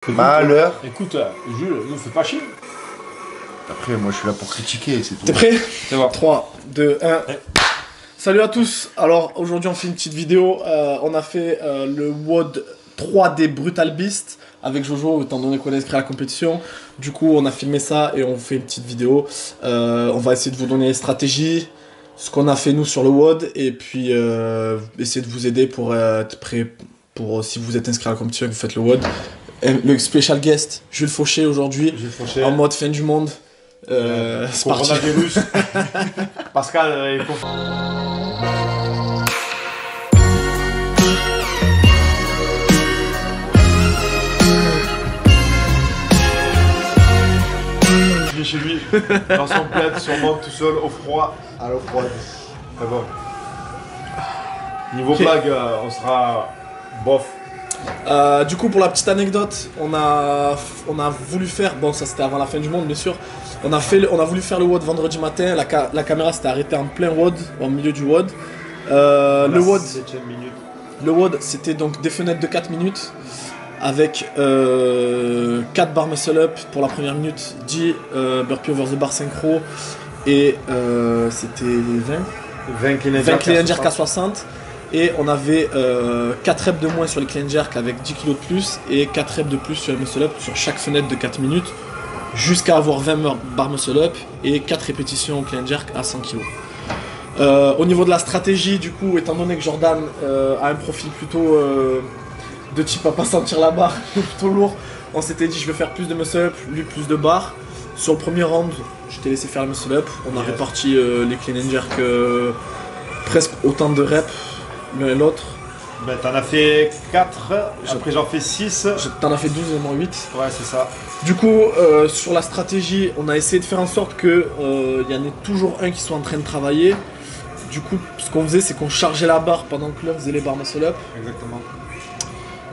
Malheur. Écoute, Jules, ne fais pas chier. Après, moi je suis là pour critiquer, c'est tout. T'es prêt? C'est bon. 3, 2, 1. Salut à tous. Alors aujourd'hui on fait une petite vidéo. On a fait le WOD 3D Brutal Beast avec Jojo, étant donné qu'on a inscrit à la compétition. Du coup on a filmé ça et on fait une petite vidéo. On va essayer de vous donner les stratégies, ce qu'on a fait nous sur le WOD, et puis essayer de vous aider pour être prêt pour si vous êtes inscrit à la compétition et que vous faites le WOD. Le special guest, Jules Fauché aujourd'hui, en mode fin du monde. C'est parti. Coronavirus. Pascal est Il est chez lui, dans son plaid, sûrement tout seul, au froid, à l'eau froide. Mais bon. Niveau blague, on sera bof. Du coup, pour la petite anecdote, on a voulu faire, bon ça c'était avant la fin du monde bien sûr, on a voulu faire le WOD vendredi matin, la caméra s'était arrêtée en plein WOD, au milieu du WOD. Le WOD c'était donc des fenêtres de 4 minutes, avec 4 bar muscle up pour la première minute, 10 burpee over the bar synchro, et c'était les 20 clean and jerk à 60. Et on avait 4 reps de moins sur les clean jerk avec 10 kg de plus et 4 reps de plus sur les muscle up sur chaque fenêtre de 4 minutes jusqu'à avoir 20 bar muscle up et 4 répétitions au clean jerk à 100 kg. Au niveau de la stratégie, du coup, étant donné que Jordan a un profil plutôt de type à pas sentir la barre, plutôt lourd, on s'était dit je vais faire plus de muscle up, lui plus de barre. Sur le premier round, je t'ai laissé faire le muscle up, on a réparti les clean and jerk presque autant de reps l'un et l'autre. Ben t'en as fait 4, après j'en fais 6. T'en as fait 12 et moi 8. Ouais, c'est ça. Du coup, sur la stratégie, on a essayé de faire en sorte que y en ait toujours un qui soit en train de travailler. Du coup, ce qu'on faisait, c'est qu'on chargeait la barre pendant que l'un faisait les barres muscle up. Exactement.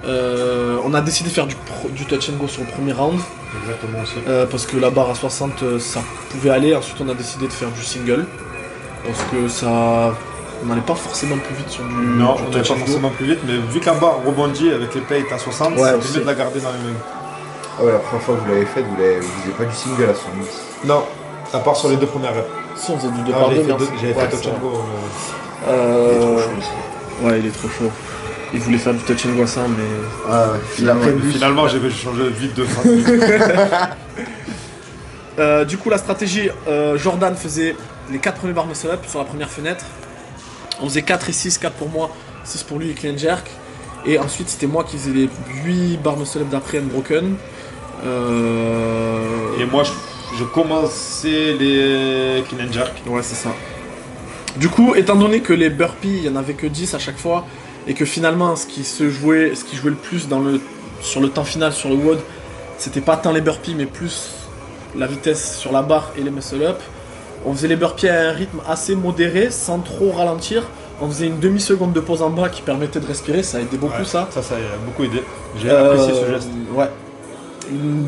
On a décidé de faire du touch and go sur le premier round. Exactement aussi. Parce que la barre à 60, ça pouvait aller. Ensuite, on a décidé de faire du single. Parce que ça... On n'allait pas forcément plus vite sur du... Non, on n'allait pas forcément plus vite, mais vu que la barre rebondit avec les plates à 60, ouais, c'est mieux de la garder dans les mains. Ah ouais, la première fois que vous l'avez faite, vous faisiez pas du single à 70. Non, à part sur les 2 premières reps. Si, on faisait du 2 par 2, j'avais fait touch and go. Il est trop chaud aussi. Ouais, il est trop chaud. Il voulait faire du touch and go à ça, mais... Ah ouais, finalement j'ai changé vite de fin. Du coup, la stratégie, Jordan faisait les 4 premiers bar muscle up sur la première fenêtre. On faisait 4 et 6, 4 pour moi, 6 pour lui et clean jerk. Et ensuite, c'était moi qui faisais les 8 bar muscle up d'après unbroken. Et moi, je commençais les clean and jerk. Ouais, c'est ça. Du coup, étant donné que les burpees, il n'y en avait que 10 à chaque fois, et que finalement, ce qui jouait le plus sur le temps final sur le WOD, c'était pas tant les burpees, mais plus la vitesse sur la barre et les muscle up. On faisait les burpees à un rythme assez modéré, sans trop ralentir. On faisait une demi-seconde de pause en bas qui permettait de respirer, ça aidait beaucoup, ouais, ça. Ça a beaucoup aidé. J'ai apprécié ce geste. Ouais.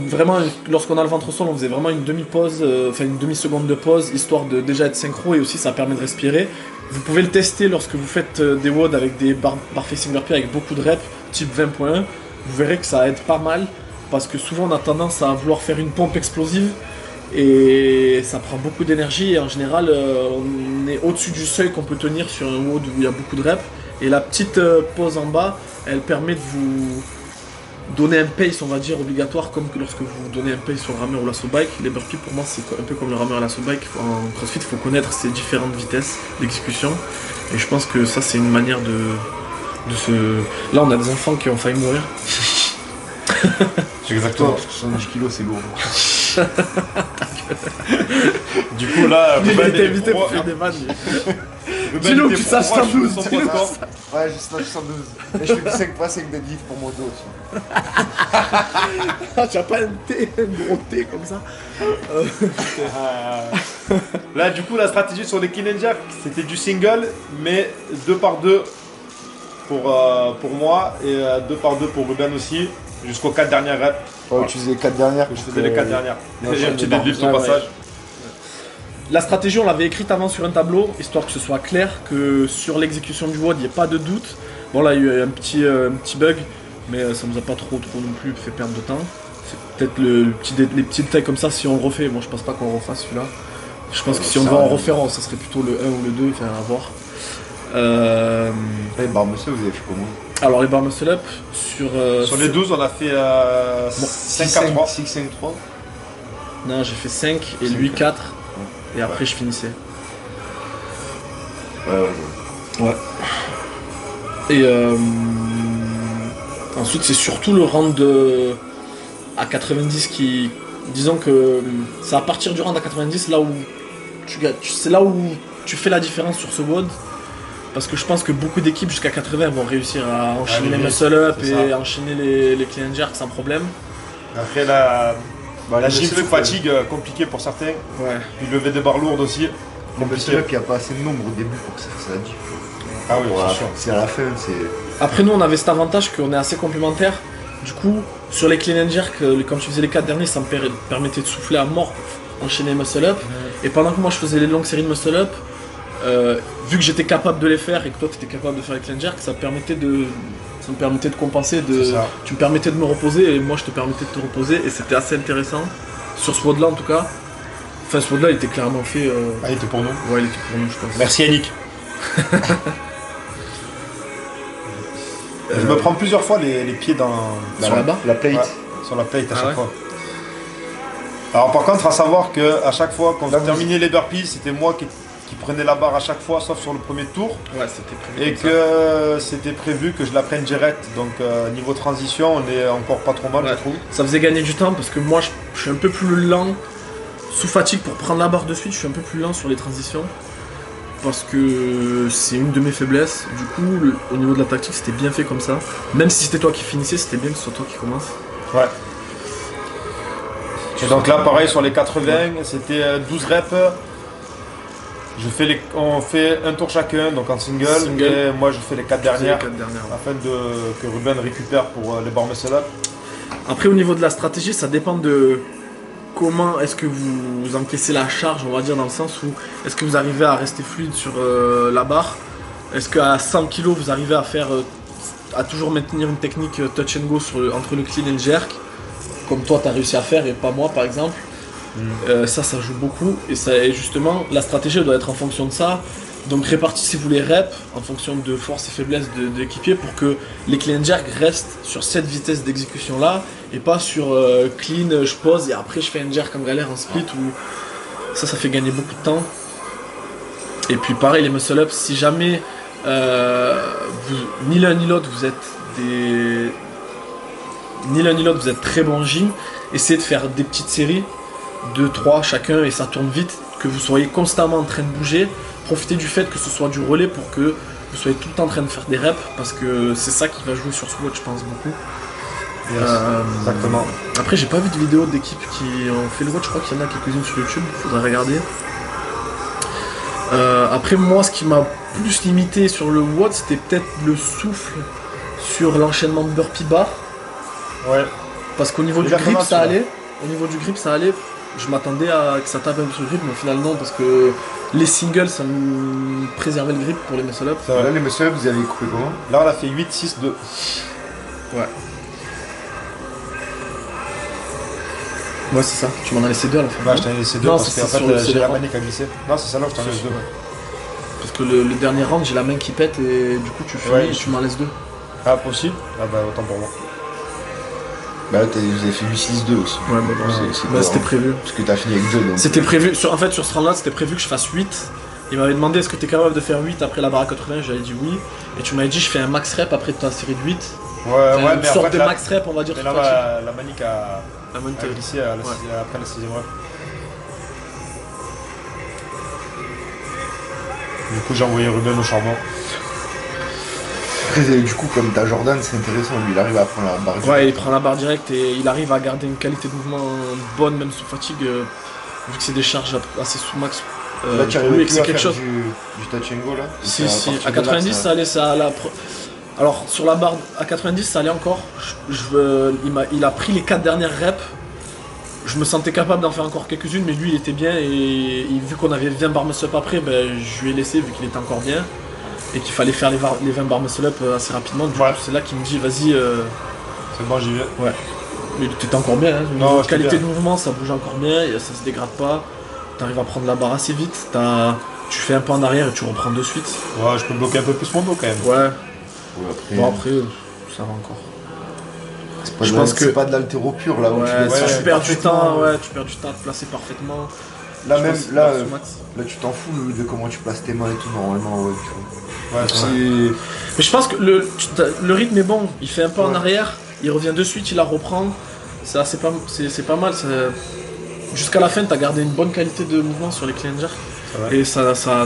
Vraiment, lorsqu'on a le ventre au sol, on faisait vraiment une demi-pause, enfin une demi-seconde de pause, histoire de déjà être synchro, et aussi ça permet de respirer. Vous pouvez le tester lorsque vous faites des WOD avec des bar facing burpees avec beaucoup de reps, type 20.1. Vous verrez que ça aide pas mal, parce que souvent on a tendance à vouloir faire une pompe explosive, et ça prend beaucoup d'énergie, et en général on est au-dessus du seuil qu'on peut tenir sur un WOD où il y a beaucoup de reps, et la petite pause en bas, elle permet de vous donner un pace, on va dire, obligatoire, comme lorsque vous donnez un pace sur le rameur ou l'assaut bike. Les burpees pour moi c'est un peu comme le rameur et l'assaut bike. En crossfit il faut connaître ces différentes vitesses d'exécution, et je pense que ça c'est une manière de se... Là on a des enfants qui ont failli mourir. Exactement. 70 kg c'est lourd. Du coup là, il a été invité pour faire des vannes. Dis-nous que tu saches 112. Ouais, je snatch 112. Et je fais du 5 pas 5 deadlift pour mon dos aussi. Tu as pas un gros T comme ça. Là du coup la stratégie sur les clean and jerk, c'était du single, mais 2 par 2 pour moi, et 2 par 2 pour Ruben aussi, jusqu'aux 4 dernières reps. Ouais, tu faisais les 4 dernières. Je faisais les 4 dernières. Ouais, J'ai un petit deadlift au passage. La stratégie, on l'avait écrite avant sur un tableau, histoire que ce soit clair, que sur l'exécution du WOD, il n'y ait pas de doute. Bon là, il y a eu un petit bug. mais ça nous a pas trop non plus fait perdre de temps. C'est peut-être les petits détails comme ça, si on le refait, bon je pense pas qu'on refasse celui-là. Je pense que si on devait en refaire, ça serait plutôt le 1 ou le 2, enfin à voir. Les barres muscles, vous avez fait comment? Alors les bar muscle up, sur les 12, on a fait 5 à 3. 6, 5, 3. Non, j'ai fait 5 et lui 4, et après je finissais. Ouais. Et ensuite c'est surtout le round à 90 qui... Disons que c'est à partir du round à 90 là où c'est là où tu fais la différence sur ce WOD. Parce que je pense que beaucoup d'équipes jusqu'à 80 vont réussir à enchaîner les muscle up et enchaîner les clean and jerk sans problème. Après la gym sous fatigue, compliqué pour certains. Ouais. Ils levaient des barres lourdes aussi. Le muscle up, il n'y a pas assez de nombre au début pour que ça fasse la diff. Ah oui, c'est sûr. C'est à la fin, c'est... Après nous on avait cet avantage qu'on est assez complémentaires. Du coup, sur les clean and jerk, quand tu faisais les 4 derniers, ça me permettait de souffler à mort pour enchaîner les muscle up. Et pendant que moi je faisais les longues séries de muscle up, vu que j'étais capable de les faire et que toi tu étais capable de faire les clean and jerk, ça me permettait de compenser, tu me permettais de me reposer et moi je te permettais de te reposer, et c'était assez intéressant sur ce WOD là en tout cas. Enfin ce WOD là il était clairement fait... Ah, il était pour nous. Ouais, il était pour nous je pense. Merci Yannick. Je me prends plusieurs fois les pieds Sur la barre. La plate. Ouais, sur la plate à chaque ouais. fois. Alors par contre, à savoir que à chaque fois quand on terminait les burpees, c'était moi qui prenais la barre à chaque fois, sauf sur le premier tour. Ouais, c'était prévu. Et que c'était prévu que je la prenne direct. Donc niveau transition, on est encore pas trop mal, Ouais. je trouve. Ça faisait gagner du temps parce que moi je suis un peu plus lent sous fatigue pour prendre la barre de suite, je suis un peu plus lent sur les transitions. Parce que c'est une de mes faiblesses. Du coup, au niveau de la tactique, c'était bien fait comme ça. Même si c'était toi qui finissais, c'était bien que ce soit toi qui commence. Ouais. Et donc là, pareil sur les 80, c'était 12 reps. On fait un tour chacun, donc en single. Et moi, je fais les 4 dernières. Afin que Ruben récupère pour les bar muscle up. Après, au niveau de la stratégie, ça dépend de comment est-ce que vous encaissez la charge, on va dire, dans le sens où est-ce que vous arrivez à rester fluide sur la barre. Est-ce qu'à 100 kg, vous arrivez à toujours maintenir une technique touch and go entre le clean et le jerk, comme toi, tu as réussi à faire et pas moi, par exemple. Ça joue beaucoup, et justement, la stratégie doit être en fonction de ça. Donc répartissez-vous les reps en fonction de force et faiblesse de l'équipier pour que les clean and jerk restent sur cette vitesse d'exécution là et pas sur clean, je pose et après je fais un jerk en galère en split, où ça fait gagner beaucoup de temps. Et puis pareil, les muscle ups, si jamais ni l'un ni l'autre vous êtes très bon gym, essayez de faire des petites séries 2-3 chacun et ça tourne vite, que vous soyez constamment en train de bouger. Profitez du fait que ce soit du relais pour que vous soyez tout le temps en train de faire des reps, parce que c'est ça qui va jouer sur ce WOD, je pense, beaucoup. Yes, exactement. Après, j'ai pas vu de vidéos d'équipes qui ont fait le WOD, je crois qu'il y en a quelques-unes sur YouTube, il faudrait regarder. Après, moi, ce qui m'a plus limité sur le WOD, c'était peut-être le souffle sur l'enchaînement de burpee bar. Ouais. Parce qu'au niveau du grip, ça allait. Au niveau du grip, ça allait. Je m'attendais à que ça tape un peu sur le grip, mais au final non, parce que les singles ça me préservait le grip pour les muscle up. Là, les muscle up, vous avez coupé comment? Là, on a fait 8, 6, 2. Ouais. Ouais, c'est ça. Tu m'en as laissé 2 à la fin. Ouais, je t'en ai laissé 2 Non, parce c'est qu'en sur fait, le j'ai la CD-ROM. manique à glisser. Non, c'est celle-là où je t'en laisse 2. Parce que le dernier round, j'ai la main qui pète et du coup, tu finis Ouais. et tu m'en laisses 2. Ah, possible? Ah, bah, autant pour moi. Bah là, vous avez fait 8-6-2 aussi. Ouais, bah, C'est c'était cohérent. prévu. Parce que t'as fini avec 2 donc. C'était prévu. En fait, sur ce round-là, c'était prévu que je fasse 8. Il m'avait demandé est-ce que tu es capable de faire 8 après la barre à 80, j'avais dit oui. Et tu m'avais dit je fais un max rep après ta série de 8. Ouais, Enfin, ouais, une mais en sorte fait, de là, max rep, on va dire. mais sur là, fatigue. la manique a À monter. glissé après la 6ème rep. Du coup, j'ai envoyé Ruben au charbon. Après, du coup, comme t'as Jordan, c'est intéressant. Lui, il arrive à prendre la barre. Ouais, il prend la barre directe et il arrive à garder une qualité de mouvement bonne, même sous fatigue, vu que c'est des charges assez sous max. Là, tu oui, arrives que c'est quelque chose. du touch and go là. Si, à 90, ça allait, ça allait. Alors, sur la barre à 90, ça allait encore. Il a pris les 4 dernières reps. Je me sentais capable d'en faire encore quelques-unes, mais lui, il était bien. Et vu qu'on avait 20 bar muscle up après, ben, je lui ai laissé, vu qu'il était encore bien. Et qu'il fallait faire les 20 bar muscle up assez rapidement. Du coup, c'est là qu'il me dit, vas-y, C'est bon, j'y vais. Ouais. Mais t'es encore bien, hein. Non, Niveau j'étais qualité bien. de mouvement, ça bouge encore bien, ça se dégrade pas. T'arrives à prendre la barre assez vite. Tu fais un pas en arrière et tu reprends de suite. Ouais, je peux bloquer un peu plus mon dos quand même. Ouais. Ouais, après, Bon après, ça va encore. je pense que c'est pas de l'altéro pur là où tu Ouais, laisses tu perds du parfaitement, temps, ouais, tu perds du temps à te placer parfaitement. Là Je même, pense que là, c'est max. là tu t'en fous de comment tu places tes mains et tout normalement, ouais, tu vois. Ouais, c'est vrai. C'est... Mais je pense que le rythme est bon. Il fait un pas en Ouais. arrière, il revient de suite, il la reprend. C'est pas mal. Jusqu'à la fin, t'as gardé une bonne qualité de mouvement sur les clean and jerk. C'est vrai. Et ça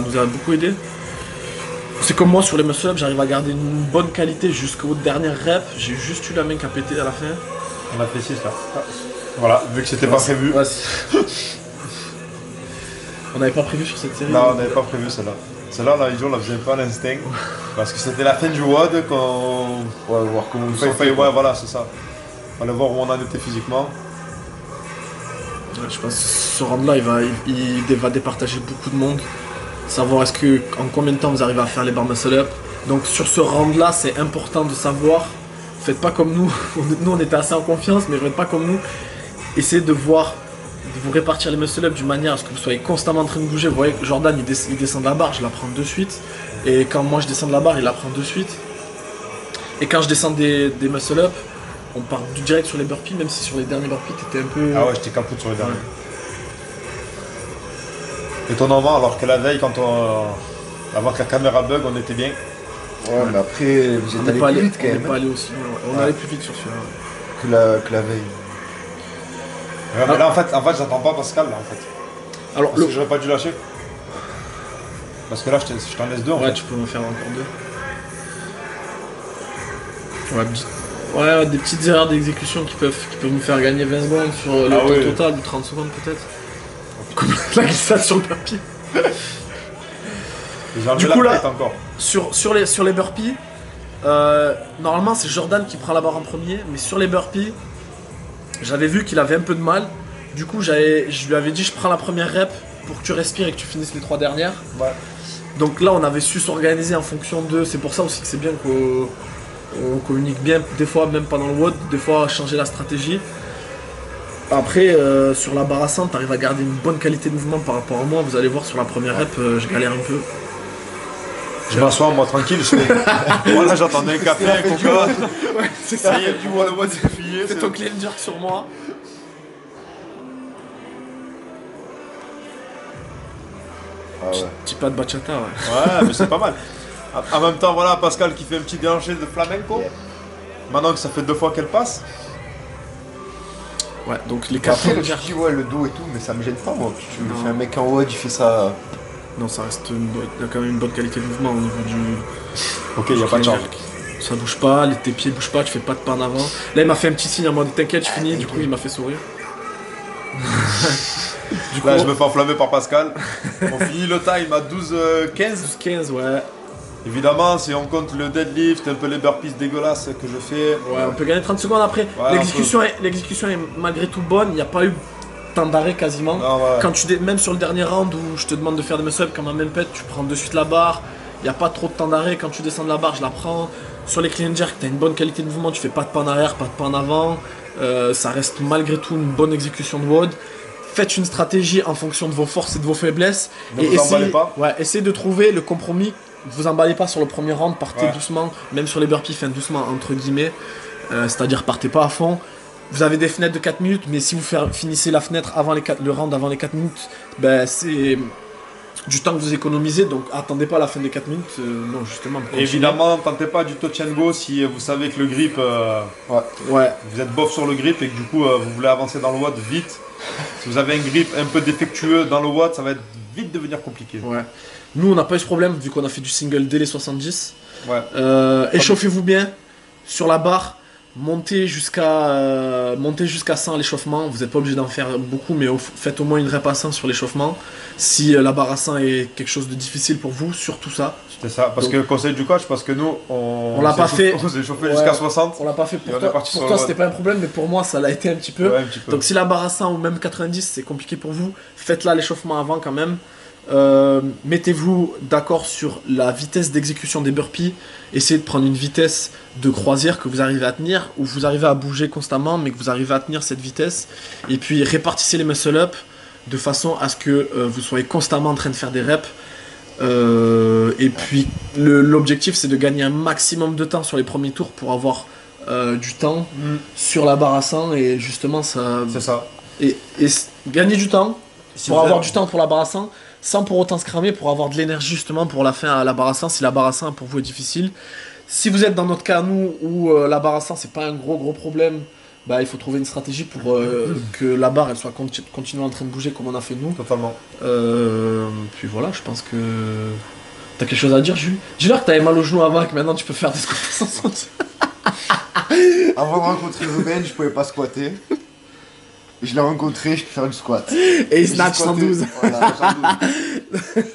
nous a beaucoup aidé. C'est comme moi sur les muscle-up, j'arrive à garder une bonne qualité jusqu'aux dernières reps. J'ai juste eu la main qui a pété à la fin. On a fait 6 là. Voilà, vu que c'était pas prévu. Ouais, on n'avait pas prévu sur cette série. Non, on n'avait pas prévu celle-là. Celle-là, on la faisait pas à l'instinct. Parce que c'était la fin du WOD qu'on. Ouais, voir comment vous Ouais, sentez. voilà, c'est ça. Fallait voir où on en était physiquement. Ouais, je pense que ce round-là, il va départager beaucoup de monde. Savoir en combien de temps vous arrivez à faire les bar muscle-up. Donc sur ce round-là, c'est important de savoir. Faites pas comme nous. Nous, on était assez en confiance, mais faites pas comme nous. Essayez de vous répartir les muscle-up d'une manière à ce que vous soyez constamment en train de bouger. Vous voyez que Jordan, il descend de la barre, je la prends de suite. Et quand moi je descends de la barre, il la prend de suite. Et quand je descends des muscle-up, on part du direct sur les burpees, même si sur les derniers burpees, t'étais un peu... Ah ouais, j'étais capote sur les derniers. Étonnamment, alors que la veille, avant que la caméra bug, on était bien. Ouais, mais après, vous On êtes n'est pas allé allé, plus vite quand on n'est même pas hein, allé aussi loin. On Ouais. allait plus vite sur celui-là. que la veille. Ouais, mais là, en fait, j'attends pas Pascal, là, en fait. Alors, Parce que j'aurais pas dû lâcher. Parce que là, je t'en laisse deux, en ouais, fait. tu peux en faire encore deux. Ouais, des petites erreurs d'exécution qui peuvent nous faire gagner 20 secondes sur le Ah temps oui. total ou 30 secondes peut-être. Comme la glissade sur le burpee. J'ai enlevé Du la coup, là- tête encore. Sur les burpees, normalement c'est Jordan qui prend la barre en premier, mais sur les burpees, j'avais vu qu'il avait un peu de mal. Du coup, je lui avais dit je prends la première rep pour que tu respires et que tu finisses les 3 dernières. Ouais. Donc là, on avait su s'organiser en fonction de. C'est pour ça aussi que c'est bien qu'on communique bien, des fois même pendant le WOD, des fois changer la stratégie. Après, sur la barre à 100, t'arrives à garder une bonne qualité de mouvement par rapport à moi. Vous allez voir sur la première rep, je galère un peu. Je m'assois, moi, tranquille. Voilà, j'attendais un café, un coca. Ouais, c'est Ça y est, du le WOD, c'est fini. Fais ton clean jerk sur moi. Ah ouais. Petit pas de bachata, ouais. Ouais, mais c'est pas mal. En même temps, voilà, Pascal qui fait un petit déhanché de flamenco. Yeah. Maintenant que ça fait 2 fois qu'elle passe. Ouais, donc les 4 Après, clean tu jerk. dis ouais, le dos et tout, mais ça me gêne pas moi. Tu Non. fais un mec en WOD, il fait ça. Non, ça reste il y a quand même une bonne qualité de mouvement au niveau du. Ok, y a pas de clean chance. jerk. Ça bouge pas, tes pieds bougent pas, tu fais pas de pas en avant. Là, il m'a fait un petit signe en mode t'inquiète, je finis. Du coup, il m'a fait sourire. Du coup, Là, je me fais enflammer par Pascal. On finit le time à 12-15. 15, ouais. Évidemment, si on compte le deadlift, un peu les burpees dégueulasses que je fais. Ouais, on peut gagner 30 secondes après. Ouais, L'exécution est malgré tout bonne, il n'y a pas eu tant d'arrêt quasiment. Non, ouais. Quand même sur le dernier round où je te demande de faire des muscle-up quand ma main pète, tu prends de suite la barre. Il n'y a pas trop de temps d'arrêt. Quand tu descends de la barre, je la prends. Sur les clean and jerk, tu as une bonne qualité de mouvement, tu fais pas de pas en arrière, pas de pas en avant. Ça reste malgré tout une bonne exécution de WOD. Faites une stratégie en fonction de vos forces et de vos faiblesses. Ne vous emballez pas. Ouais, essayez de trouver le compromis. Vous emballez pas sur le premier round, partez Ouais. doucement. Même sur les burpees, faites doucement entre guillemets. C'est-à-dire partez pas à fond. Vous avez des fenêtres de 4 minutes, mais si vous finissez la fenêtre avant le round avant les 4 minutes, ben c'est du temps que vous économisez, donc attendez pas la fin des 4 minutes, non justement. Et continuez. évidemment, tentez pas du touch and go si vous savez que le grip, Ouais, vous êtes bof sur le grip et que du coup vous voulez avancer dans le WOD vite. Si vous avez un grip un peu défectueux dans le WOD, ça va être vite devenir compliqué. ouais. Nous on n'a pas eu ce problème vu qu'on a fait du single dès les 70. Ouais. Échauffez-vous bien sur la barre. Montez jusqu'à 100 à l'échauffement. Vous n'êtes pas obligé d'en faire beaucoup, mais faites au moins une rep à 100 sur l'échauffement. Si la barre à 100 est quelque chose de difficile pour vous, surtout ça. C'est ça, parce Donc- que conseil du coach, parce que nous, On l'a pas fait. On s'est chauffé Ouais. jusqu'à 60. On l'a pas fait Et pour on est toi. parti Pour sur toi le c'était mode. pas un problème, mais pour moi ça l'a été un petit peu. Ouais, un petit peu. Donc si la barre à 100 ou même 90 c'est compliqué pour vous, faites-la l'échauffement avant quand même. Mettez-vous d'accord sur la vitesse d'exécution des burpees. Essayez de prendre une vitesse de croisière que vous arrivez à tenir, où vous arrivez à bouger constamment, mais que vous arrivez à tenir cette vitesse. Et puis répartissez les muscle-up de façon à ce que vous soyez constamment en train de faire des reps. Et puis l'objectif, c'est de gagner un maximum de temps sur les premiers tours pour avoir du temps sur la barre à 100. Et justement, ça... C'est ça. Et gagner du temps Si pour vous avoir êtes- du temps pour la barre à 100 sans pour autant se cramer, pour avoir de l'énergie justement pour la fin à la barre à 100 si la barre à 100 pour vous est difficile. Si vous êtes dans notre cas nous où la barre à 100 c'est pas un gros problème, bah il faut trouver une stratégie pour que la barre elle soit continuellement en train de bouger comme on a fait nous. Totalement. Puis voilà, je pense que t'as quelque chose à dire, Jules. Dis-leur que t'avais mal au genou avant et que maintenant tu peux faire des squats sans sentir. Avant de rencontrer Ruben, je pouvais pas squatter. Je l'ai rencontré, je peux faire du squat. Et il snatch J'ai squatté, 112. Voilà, 112.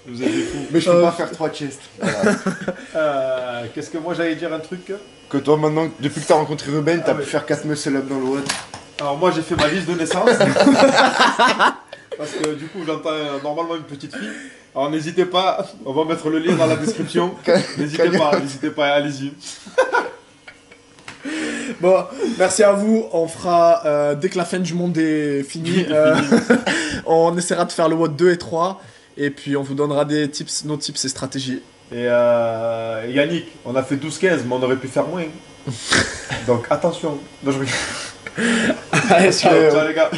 Vous êtes des fous. Mais je peux pas faire 3 chests. Voilà. Qu'est-ce que moi j'allais dire un truc. Que toi maintenant, depuis que t'as rencontré Ruben, t'as Ah ouais. pu faire 4 muscle-up dans le WOD. Alors moi j'ai fait ma liste de naissance. Parce que du coup j'entends normalement une petite fille. Alors n'hésitez pas, on va mettre le lien dans la description. N'hésitez pas, allez-y. Bon, merci à vous. On fera, dès que la fin du monde est finie, on essaiera de faire le WOD 2 et 3. Et puis on vous donnera des tips, nos tips et stratégies. Et Yannick, on a fait 12-15, mais on aurait pu faire moins. Donc attention. Non, je rigole. Allez, ciao. Ciao les gars.